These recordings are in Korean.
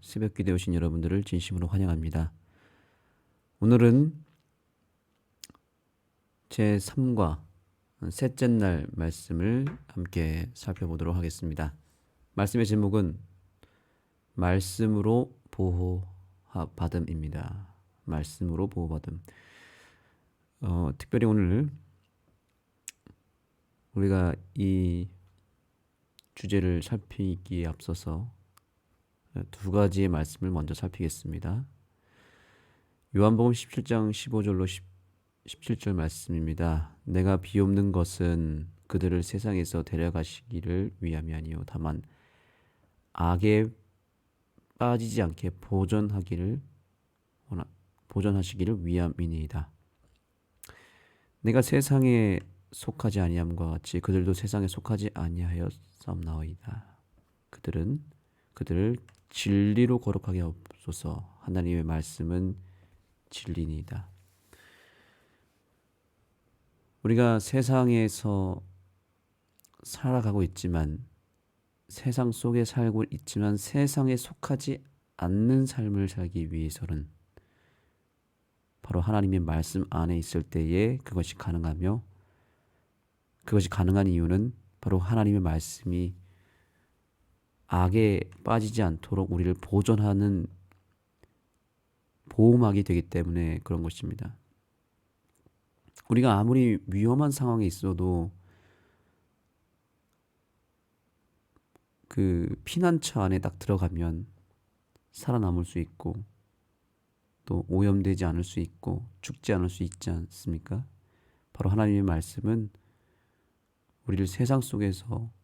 새벽기도에 오신 여러분들을 진심으로 환영합니다. 오늘은 제3과 셋째 날 말씀을 함께 살펴보도록 하겠습니다. 말씀의 제목은 말씀으로 보호받음입니다. 말씀으로 보호받음. 특별히 오늘 우리가 이 주제를 살피기에 앞서서 두 가지의 말씀을 먼저 살피겠습니다. 요한복음 17장 15절로 17절 말씀입니다. 내가 비옵는 것은 그들을 세상에서 데려가시기를 위함이 아니요 다만 악에 빠지지 않게 보존하시기를 위함이니이다. 내가 세상에 속하지 아니함과 같이 그들도 세상에 속하지 아니하였사옵나이다. 그들을 진리로 거룩하게 하옵소서. 하나님의 말씀은 진리니이다. 우리가 세상에서 살아가고 있지만, 세상 속에 살고 있지만 세상에 속하지 않는 삶을 살기 위해서는 바로 하나님의 말씀 안에 있을 때에 그것이 가능하며, 그것이 가능한 이유는 바로 하나님의 말씀이 악에 빠지지 않도록 우리를 보존하는 보호막이 되기 때문에 그런 것입니다. 우리가 아무리 위험한 상황에 있어도 그 피난처 안에 딱 들어가면 살아남을 수 있고 또 오염되지 않을 수 있고 죽지 않을 수 있지 않습니까? 바로 하나님의 말씀은 우리를 세상 속에서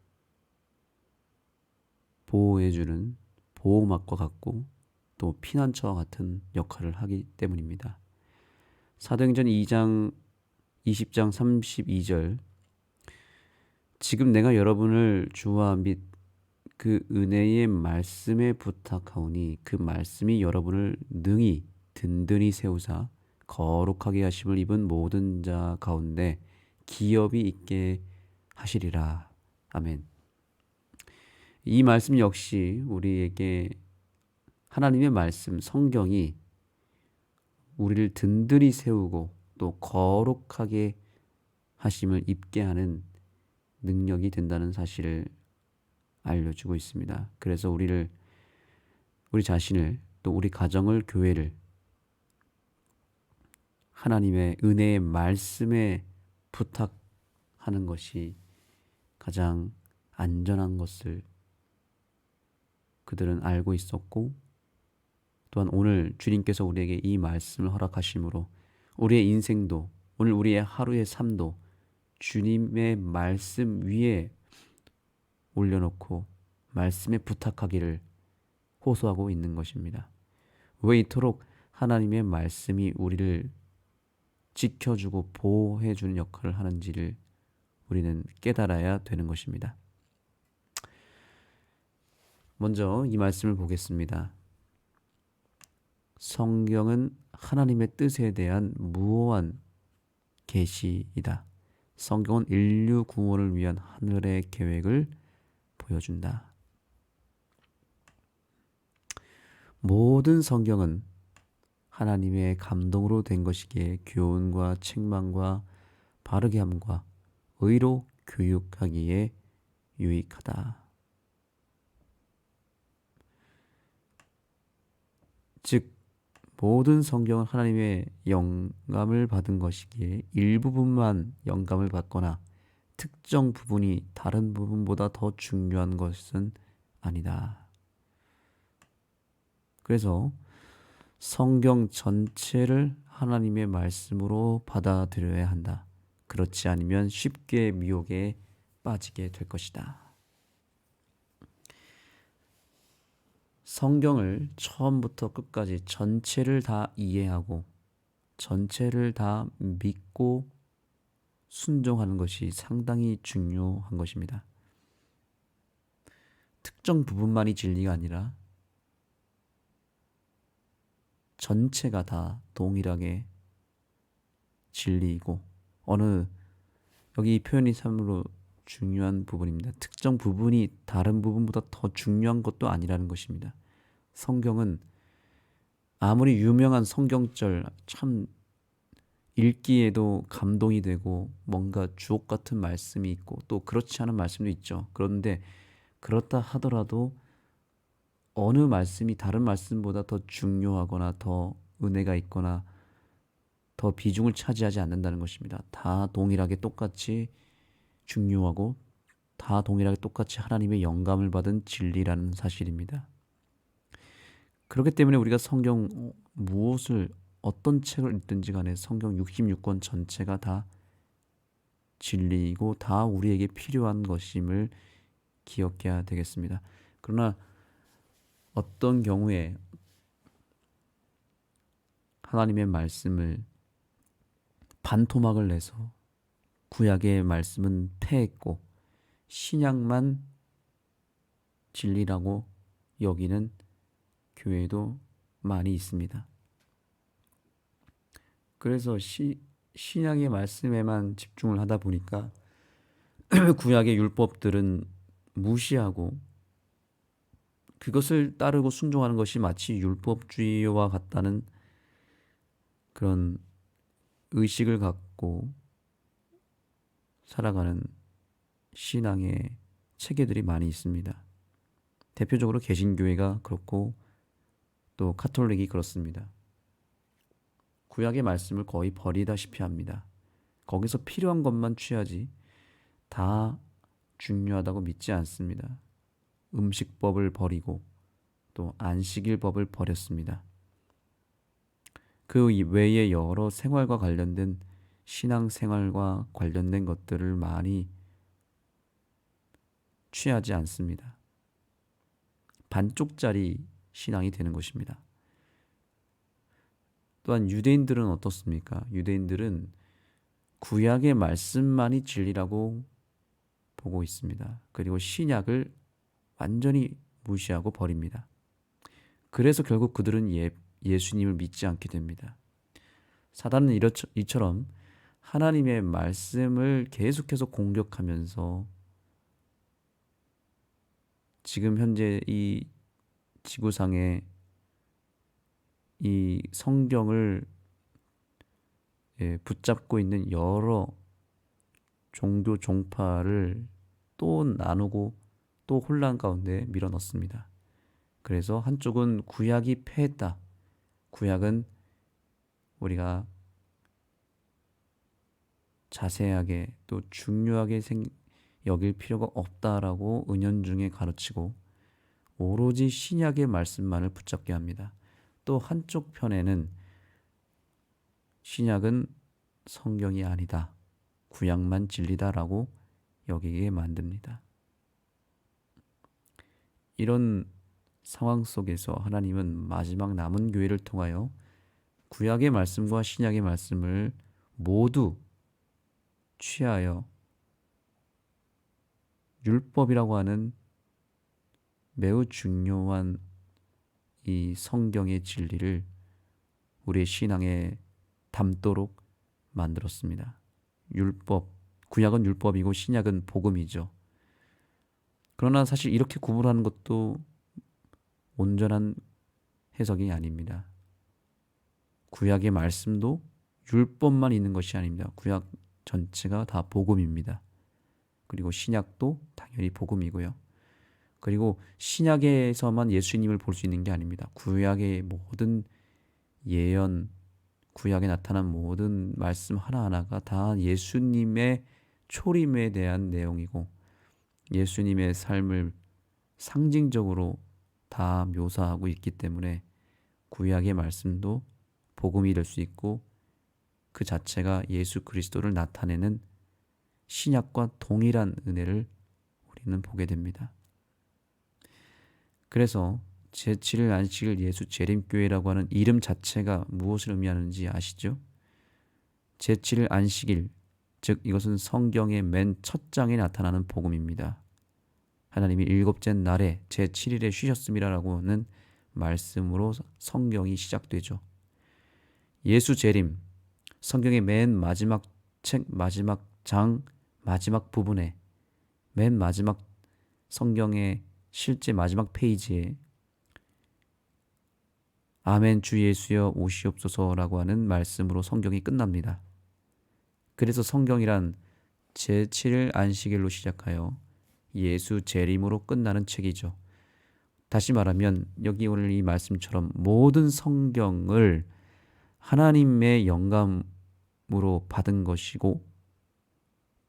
보호해주는 보호막과 같고 또 피난처와 같은 역할을 하기 때문입니다. 사도행전 2장 20장 32절 지금 내가 여러분을 주와 및 그 은혜의 말씀에 부탁하오니 그 말씀이 여러분을 능히 든든히 세우사 거룩하게 하심을 입은 모든 자 가운데 기업이 있게 하시리라. 아멘. 이 말씀 역시 우리에게 하나님의 말씀 성경이 우리를 든든히 세우고 또 거룩하게 하심을 입게 하는 능력이 된다는 사실을 알려주고 있습니다. 그래서 우리 자신을 또 우리 가정을 교회를 하나님의 은혜의 말씀에 부탁하는 것이 가장 안전한 것을 그들은 알고 있었고, 또한 오늘 주님께서 우리에게 이 말씀을 허락하심으로 우리의 인생도, 오늘 우리의 하루의 삶도 주님의 말씀 위에 올려놓고 말씀에 부탁하기를 호소하고 있는 것입니다. 왜 이토록 하나님의 말씀이 우리를 지켜주고 보호해주는 역할을 하는지를 우리는 깨달아야 되는 것입니다. 먼저 이 말씀을 보겠습니다. 성경은 하나님의 뜻에 대한 무오한 계시이다. 성경은 인류 구원을 위한 하늘의 계획을 보여준다. 모든 성경은 하나님의 감동으로 된 것이기에 교훈과 책망과 바르게 함과 의로 교육하기에 유익하다. 즉 모든 성경은 하나님의 영감을 받은 것이기에 일부분만 영감을 받거나 특정 부분이 다른 부분보다 더 중요한 것은 아니다. 그래서 성경 전체를 하나님의 말씀으로 받아들여야 한다. 그렇지 않으면 쉽게 미혹에 빠지게 될 것이다. 성경을 처음부터 끝까지 전체를 다 이해하고 전체를 다 믿고 순종하는 것이 상당히 중요한 것입니다. 특정 부분만이 진리가 아니라 전체가 다 동일하게 진리이고, 여기 표현이 참으로 중요한 부분입니다. 특정 부분이 다른 부분보다 더 중요한 것도 아니라는 것입니다. 성경은 아무리 유명한 성경절 참 읽기에도 감동이 되고 뭔가 주옥 같은 말씀이 있고 또 그렇지 않은 말씀도 있죠. 그런데 그렇다 하더라도 어느 말씀이 다른 말씀보다 더 중요하거나 더 은혜가 있거나 더 비중을 차지하지 않는다는 것입니다. 다 동일하게 똑같이 중요하고 다 동일하게 똑같이 하나님의 영감을 받은 진리라는 사실입니다. 그렇기 때문에 우리가 성경 무엇을 어떤 책을 읽든지 간에 성경 66권 전체가 다 진리이고 다 우리에게 필요한 것임을 기억해야 되겠습니다. 그러나 어떤 경우에 하나님의 말씀을 반토막을 내서 구약의 말씀은 폐했고 신약만 진리라고 여기는 교회도 많이 있습니다. 그래서 신약의 말씀에만 집중을 하다 보니까 구약의 율법들은 무시하고 그것을 따르고 순종하는 것이 마치 율법주의와 같다는 그런 의식을 갖고 살아가는 신앙의 체계들이 많이 있습니다. 대표적으로 개신교회가 그렇고 또 카톨릭이 그렇습니다. 구약의 말씀을 거의 버리다시피 합니다. 거기서 필요한 것만 취하지 다 중요하다고 믿지 않습니다. 음식법을 버리고 또 안식일법을 버렸습니다. 그 외에 여러 생활과 관련된 신앙생활과 관련된 것들을 많이 취하지 않습니다. 반쪽짜리 신앙이 되는 것입니다. 또한 유대인들은 어떻습니까? 유대인들은 구약의 말씀만이 진리라고 보고 있습니다. 그리고 신약을 완전히 무시하고 버립니다. 그래서 결국 그들은 예수님을 믿지 않게 됩니다. 사단은 이처럼 하나님의 말씀을 계속해서 공격하면서 지금 현재 이 지구상에 이 성경을 붙잡고 있는 여러 종교 종파를 또 나누고 또 혼란 가운데 밀어넣습니다. 그래서 한쪽은 구약이 패했다. 구약은 우리가 자세하게 또 중요하게 여길 필요가 없다라고 은연중에 가르치고 오로지 신약의 말씀만을 붙잡게 합니다. 또 한쪽 편에는 신약은 성경이 아니다. 구약만 진리다라고 여기게 만듭니다. 이런 상황 속에서 하나님은 마지막 남은 교회를 통하여 구약의 말씀과 신약의 말씀을 모두 취하여 율법이라고 하는 매우 중요한 이 성경의 진리를 우리의 신앙에 담도록 만들었습니다. 구약은 율법이고 신약은 복음이죠. 그러나 사실 이렇게 구분하는 것도 온전한 해석이 아닙니다. 구약의 말씀도 율법만 있는 것이 아닙니다. 구약 전체가 다 복음입니다. 그리고 신약도 당연히 복음이고요. 그리고 신약에서만 예수님을 볼 수 있는 게 아닙니다. 구약의 모든 예언, 구약에 나타난 모든 말씀 하나하나가 다 예수님의 초림에 대한 내용이고 예수님의 삶을 상징적으로 다 묘사하고 있기 때문에 구약의 말씀도 복음이 될 수 있고 그 자체가 예수 그리스도를 나타내는 신약과 동일한 은혜를 우리는 보게 됩니다. 그래서 제7일 안식일 예수 재림교회라고 하는 이름 자체가 무엇을 의미하는지 아시죠? 제7일 안식일, 즉 이것은 성경의 맨 첫 장에 나타나는 복음입니다. 하나님이 일곱째 날에 제7일에 쉬셨음이라는 말씀으로 성경이 시작되죠. 예수 재림, 성경의 맨 마지막 책, 마지막 장, 마지막 부분에 맨 마지막 성경의 실제 마지막 페이지에 아멘 주 예수여 오시옵소서라고 하는 말씀으로 성경이 끝납니다. 그래서 성경이란 제7일 안식일로 시작하여 예수 재림으로 끝나는 책이죠. 다시 말하면 여기 오늘 이 말씀처럼 모든 성경을 하나님의 영감으로 받은 것이고,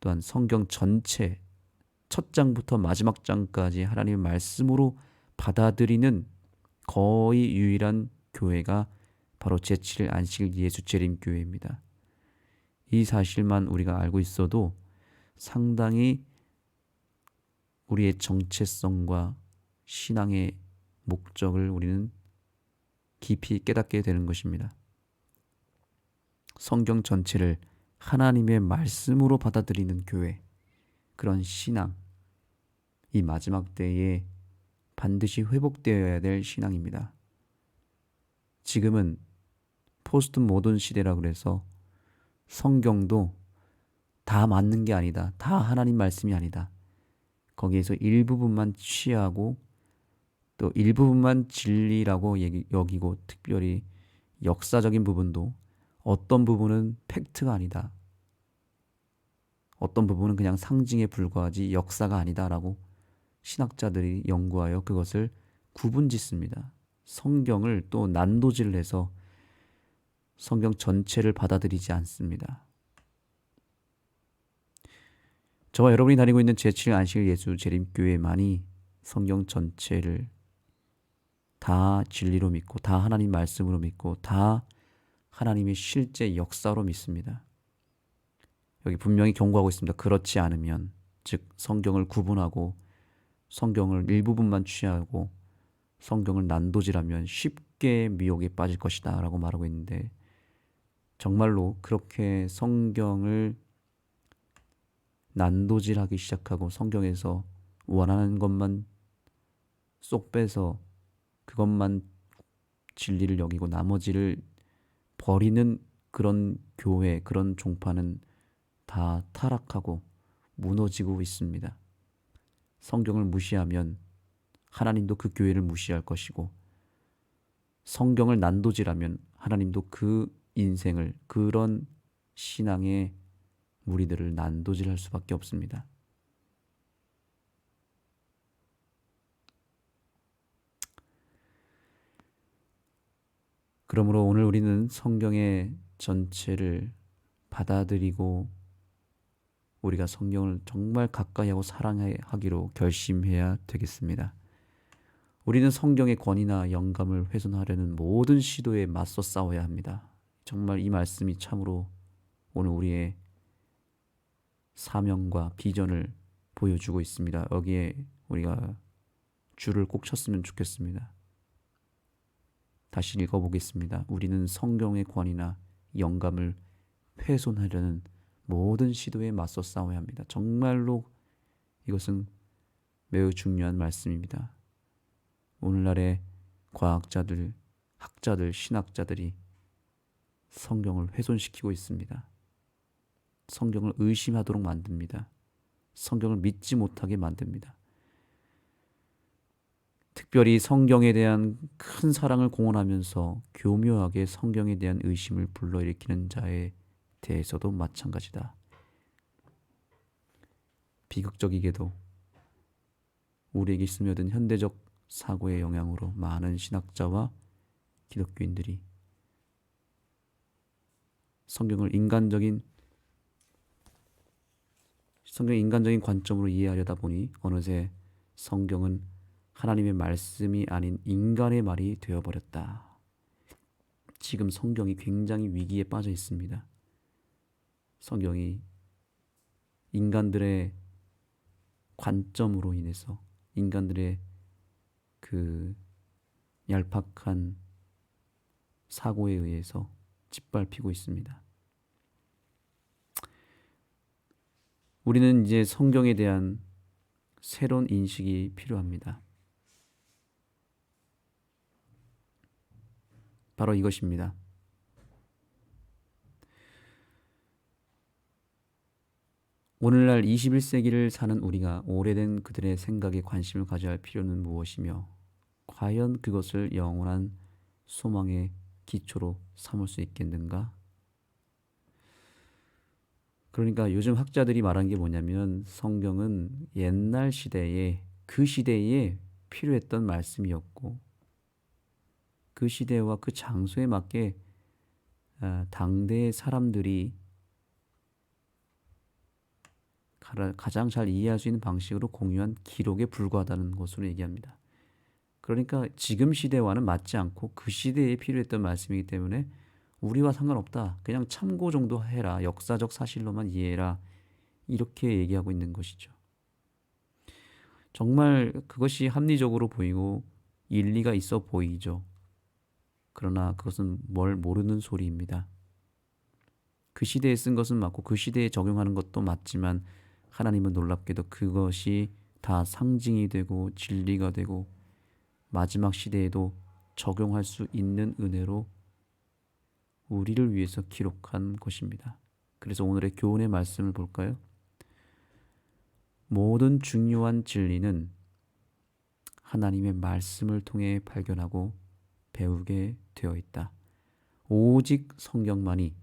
또한 성경 전체 첫 장부터 마지막 장까지 하나님의 말씀으로 받아들이는 거의 유일한 교회가 바로 제7일 안식일 예수 재림 교회입니다. 이 사실만 우리가 알고 있어도 상당히 우리의 정체성과 신앙의 목적을 우리는 깊이 깨닫게 되는 것입니다. 성경 전체를 하나님의 말씀으로 받아들이는 교회, 그런 신앙, 이 마지막 때에 반드시 회복되어야 될 신앙입니다. 지금은 포스트 모던 시대라 그래서 성경도 다 맞는 게 아니다, 다 하나님 말씀이 아니다, 거기에서 일부분만 취하고 또 일부분만 진리라고 여기고, 특별히 역사적인 부분도 어떤 부분은 팩트가 아니다, 어떤 부분은 그냥 상징에 불과하지 역사가 아니다라고 신학자들이 연구하여 그것을 구분짓습니다. 성경을 또 난도질을 해서 성경 전체를 받아들이지 않습니다. 저와 여러분이 다니고 있는 제7일 안식일 예수 재림교회만이 성경 전체를 다 진리로 믿고, 다 하나님 말씀으로 믿고, 다 하나님의 실제 역사로 믿습니다. 여기 분명히 경고하고 있습니다. 그렇지 않으면, 즉 성경을 구분하고 성경을 일부분만 취하고 성경을 난도질하면 쉽게 미혹에 빠질 것이다 라고 말하고 있는데, 정말로 그렇게 성경을 난도질하기 시작하고 성경에서 원하는 것만 쏙 빼서 그것만 진리를 여기고 나머지를 버리는 그런 교회, 그런 종파는 다 타락하고 무너지고 있습니다. 성경을 무시하면 하나님도 그 교회를 무시할 것이고, 성경을 난도질하면 하나님도 그 인생을, 그런 신앙의 무리들을 난도질할 수밖에 없습니다. 그러므로 오늘 우리는 성경의 전체를 받아들이고 우리가 성경을 정말 가까이 하고 사랑하기로 결심해야 되겠습니다. 우리는 성경의 권위나 영감을 훼손하려는 모든 시도에 맞서 싸워야 합니다. 정말 이 말씀이 참으로 오늘 우리의 사명과 비전을 보여주고 있습니다. 여기에 우리가 줄을 꼭 쳤으면 좋겠습니다. 다시 읽어보겠습니다. 우리는 성경의 권위나 영감을 훼손하려는 모든 시도에 맞서 싸워야 합니다. 정말로 이것은 매우 중요한 말씀입니다. 오늘날의 과학자들, 학자들, 신학자들이 성경을 훼손시키고 있습니다. 성경을 의심하도록 만듭니다. 성경을 믿지 못하게 만듭니다. 특별히 성경에 대한 큰 사랑을 공언하면서 교묘하게 성경에 대한 의심을 불러일으키는 자에 대해서도 마찬가지다. 비극적이게도 우리에게 스며든 현대적 사고의 영향으로 많은 신학자와 기독교인들이 성경을 인간적인 관점으로 이해하려다 보니 어느새 성경은 하나님의 말씀이 아닌 인간의 말이 되어버렸다. 지금 성경이 굉장히 위기에 빠져 있습니다. 성경이 인간들의 관점으로 인해서, 인간들의 그 얄팍한 사고에 의해서 짓밟히고 있습니다. 우리는 이제 성경에 대한 새로운 인식이 필요합니다. 바로 이것입니다. 오늘날 21세기를 사는 우리가 오래된 그들의 생각에 관심을 가져야 할 필요는 무엇이며, 과연 그것을 영원한 소망의 기초로 삼을 수 있겠는가? 그러니까 요즘 학자들이 말한 게 뭐냐면 성경은 옛날 시대에 그 시대에 필요했던 말씀이었고 그 시대와 그 장소에 맞게 당대의 사람들이 가장 잘 이해할 수 있는 방식으로 공유한 기록에 불과하다는 것으로 얘기합니다. 그러니까 지금 시대와는 맞지 않고 그 시대에 필요했던 말씀이기 때문에 우리와 상관없다. 그냥 참고 정도 해라. 역사적 사실로만 이해해라. 이렇게 얘기하고 있는 것이죠. 정말 그것이 합리적으로 보이고 일리가 있어 보이죠. 그러나 그것은 뭘 모르는 소리입니다. 그 시대에 쓴 것은 맞고 그 시대에 적용하는 것도 맞지만 하나님은 놀랍게도 그것이 다 상징이 되고 진리가 되고 마지막 시대에도 적용할 수 있는 은혜로 우리를 위해서 기록한 것입니다. 그래서 오늘의 교훈의 말씀을 볼까요? 모든 중요한 진리는 하나님의 말씀을 통해 발견하고 배우게 되어 있다. 오직 성경만이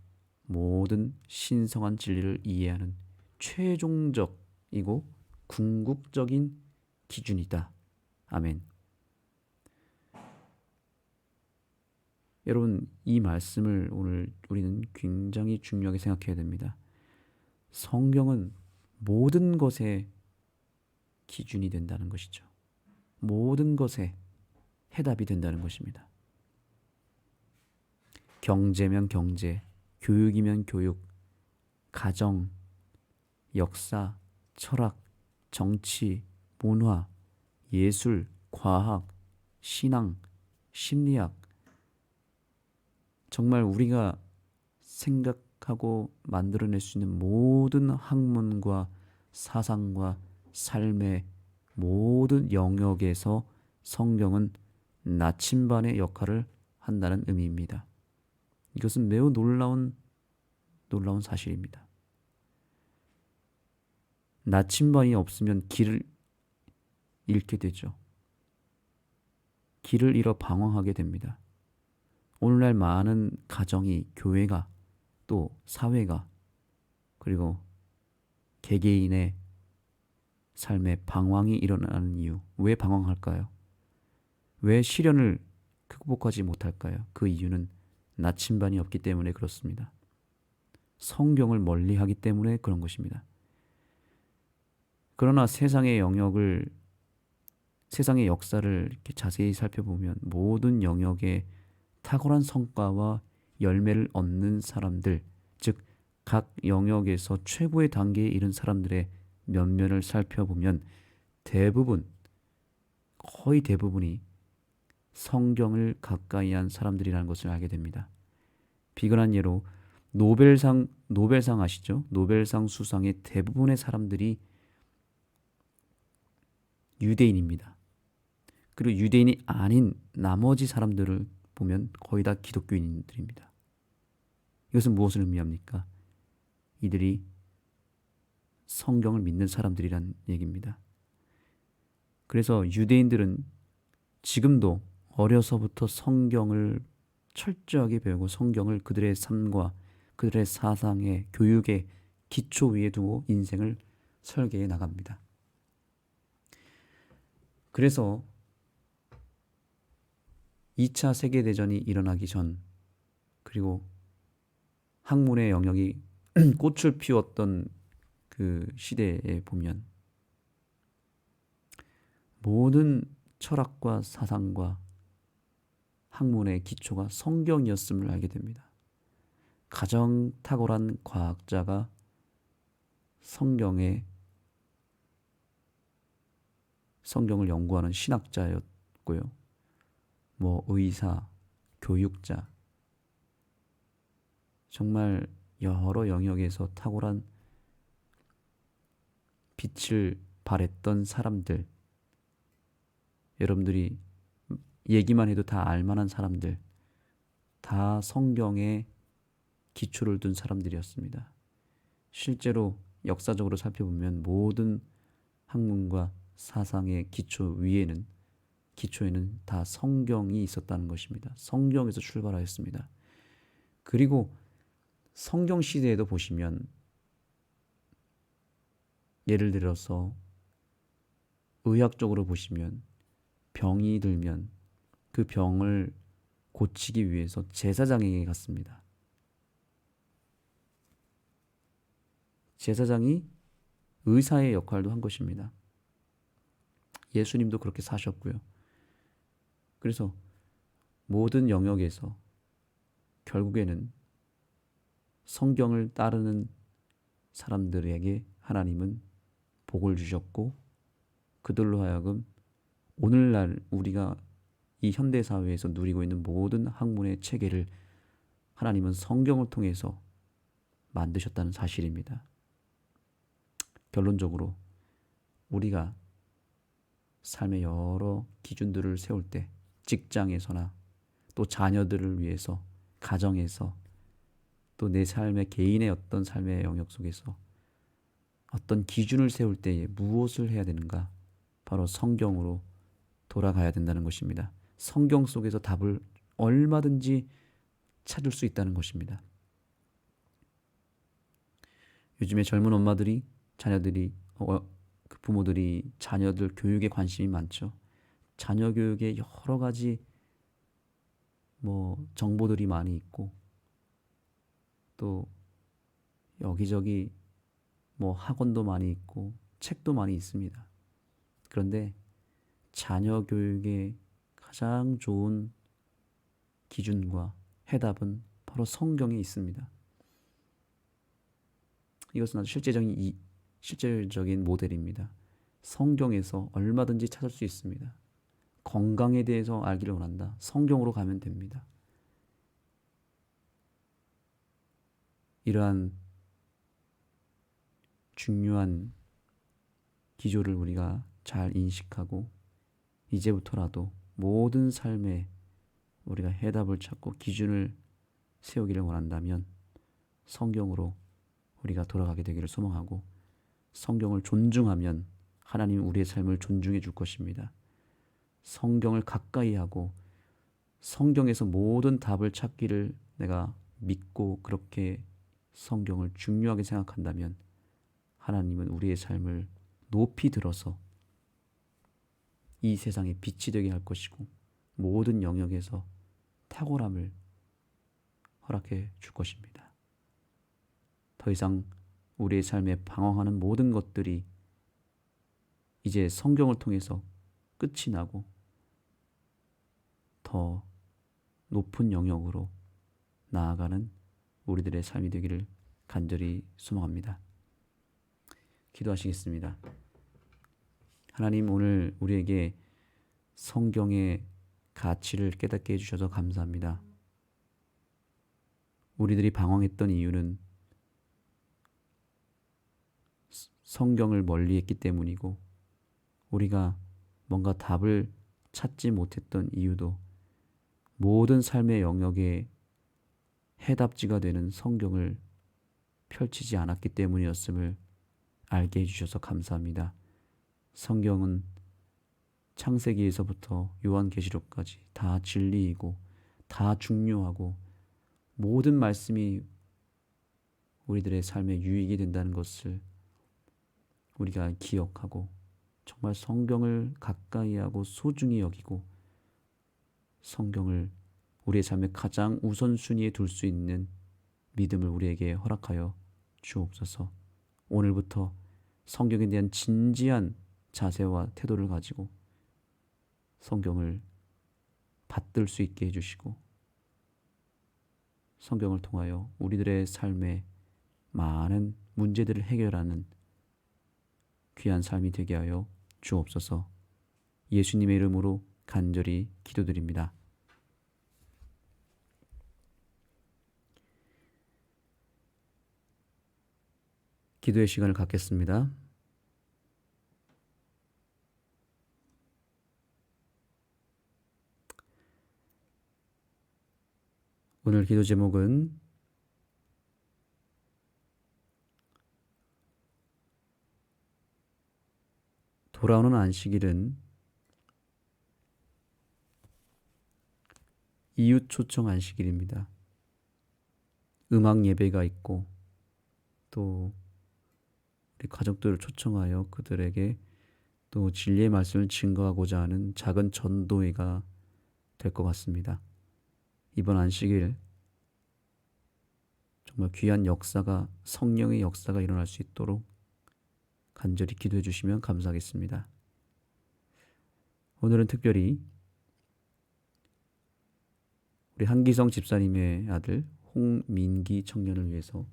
모든 신성한 진리를 이해하는 최종적이고 궁극적인 기준이다. 아멘. 여러분, 이 말씀을 오늘 우리는 굉장히 중요하게 생각해야 됩니다. 성경은 모든 것의 기준이 된다는 것이죠. 모든 것의 해답이 된다는 것입니다. 경제면 경제, 교육이면 교육, 가정, 역사, 철학, 정치, 문화, 예술, 과학, 신앙, 심리학, 정말 우리가 생각하고 만들어낼 수 있는 모든 학문과 사상과 삶의 모든 영역에서 성경은 나침반의 역할을 한다는 의미입니다. 이것은 매우 놀라운 사실입니다. 나침반이 없으면 길을 잃게 되죠. 길을 잃어 방황하게 됩니다. 오늘날 많은 가정이, 교회가, 또 사회가, 그리고 개개인의 삶에 방황이 일어나는 이유. 왜 방황할까요? 왜 시련을 극복하지 못할까요? 그 이유는 나침반이 없기 때문에 그렇습니다. 성경을 멀리하기 때문에 그런 것입니다. 그러나 세상의 역사를 이렇게 자세히 살펴보면 모든 영역에 탁월한 성과와 열매를 얻는 사람들, 즉 각 영역에서 최고의 단계에 이른 사람들의 면면을 살펴보면 거의 대부분이 성경을 가까이 한 사람들이라는 것을 알게 됩니다. 비근한 예로 노벨상 아시죠? 노벨상 수상의 대부분의 사람들이 유대인입니다. 그리고 유대인이 아닌 나머지 사람들을 보면 거의 다 기독교인들입니다. 이것은 무엇을 의미합니까? 이들이 성경을 믿는 사람들이란 얘기입니다. 그래서 유대인들은 지금도 어려서부터 성경을 철저하게 배우고 성경을 그들의 삶과 그들의 사상의 교육의 기초 위에 두고 인생을 설계해 나갑니다. 그래서 2차 세계대전이 일어나기 전, 그리고 학문의 영역이 꽃을 피웠던 그 시대에 보면 모든 철학과 사상과 학문의 기초가 성경이었음을 알게 됩니다. 가장 탁월한 과학자가 성경을 연구하는 신학자였고요. 의사, 교육자, 정말 여러 영역에서 탁월한 빛을 발했던 사람들, 여러분들이 얘기만 해도 다 알만한 사람들, 다 성경에 기초를 둔 사람들이었습니다. 실제로 역사적으로 살펴보면 모든 학문과 사상의 기초 위에는 기초에는 다 성경이 있었다는 것입니다. 성경에서 출발하였습니다. 그리고 성경 시대에도 보시면 예를 들어서 의학적으로 보시면 병이 들면 그 병을 고치기 위해서 제사장에게 갔습니다. 제사장이 의사의 역할도 한 것입니다. 예수님도 그렇게 사셨고요. 그래서 모든 영역에서 결국에는 성경을 따르는 사람들에게 하나님은 복을 주셨고 그들로 하여금 오늘날 우리가 이 현대 사회에서 누리고 있는 모든 학문의 체계를 하나님은 성경을 통해서 만드셨다는 사실입니다. 결론적으로 우리가 삶의 여러 기준들을 세울 때 직장에서나 또 자녀들을 위해서 가정에서 또 내 삶의 개인의 어떤 삶의 영역 속에서 어떤 기준을 세울 때에 무엇을 해야 되는가? 바로 성경으로 돌아가야 된다는 것입니다. 성경 속에서 답을 얼마든지 찾을 수 있다는 것입니다. 요즘에 젊은 엄마들이 그 부모들이 자녀들 교육에 관심이 많죠. 자녀 교육에 여러 가지 정보들이 많이 있고 또 여기저기 학원도 많이 있고 책도 많이 있습니다. 그런데 자녀 교육의 가장 좋은 기준과 해답은 바로 성경에 있습니다. 이것은 아주 실제적인 모델입니다. 성경에서 얼마든지 찾을 수 있습니다. 건강에 대해서 알기를 원한다. 성경으로 가면 됩니다. 이러한 중요한 기조를 우리가 잘 인식하고 이제부터라도 모든 삶에 우리가 해답을 찾고 기준을 세우기를 원한다면 성경으로 우리가 돌아가게 되기를 소망하고 성경을 존중하면 하나님은 우리의 삶을 존중해 줄 것입니다. 성경을 가까이 하고 성경에서 모든 답을 찾기를 내가 믿고 그렇게 성경을 중요하게 생각한다면 하나님은 우리의 삶을 높이 들어서 이 세상에 빛이 되게 할 것이고 모든 영역에서 탁월함을 허락해 줄 것입니다. 더 이상 우리의 삶에 방황하는 모든 것들이 이제 성경을 통해서 끝이 나고 더 높은 영역으로 나아가는 우리들의 삶이 되기를 간절히 소망합니다. 기도하시겠습니다. 하나님, 오늘 우리에게 성경의 가치를 깨닫게 해주셔서 감사합니다. 우리들이 방황했던 이유는 성경을 멀리했기 때문이고 우리가 뭔가 답을 찾지 못했던 이유도 모든 삶의 영역에 해답지가 되는 성경을 펼치지 않았기 때문이었음을 알게 해주셔서 감사합니다. 성경은 창세기에서부터 요한계시록까지 다 진리이고 다 중요하고 모든 말씀이 우리들의 삶에 유익이 된다는 것을 우리가 기억하고 정말 성경을 가까이 하고 소중히 여기고 성경을 우리의 삶의 가장 우선순위에 둘 수 있는 믿음을 우리에게 허락하여 주옵소서. 오늘부터 성경에 대한 진지한 자세와 태도를 가지고 성경을 받들 수 있게 해주시고 성경을 통하여 우리들의 삶에 많은 문제들을 해결하는 귀한 삶이 되게 하여 주옵소서. 예수님의 이름으로 간절히 기도드립니다. 기도의 시간을 갖겠습니다. 오늘 기도 제목은 돌아오는 안식일은 이웃 초청 안식일입니다. 음악 예배가 있고 또 우리 가족들을 초청하여 그들에게 또 진리의 말씀을 증거하고자 하는 작은 전도회가 될 것 같습니다. 이번 안식일 정말 귀한 역사가 성령의 역사가 일어날 수 있도록 간절히 기도해 주시면 감사하겠습니다. 오늘은 특별히 우리 한기성 집사님의 아들 홍민기 청년을 위해서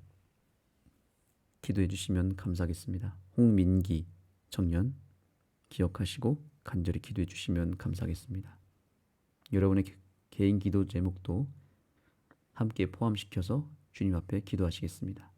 기도해 주시면 감사하겠습니다. 홍민기 청년 기억하시고 간절히 기도해 주시면 감사하겠습니다. 여러분의 개인 기도 제목도 함께 포함시켜서 주님 앞에 기도하시겠습니다.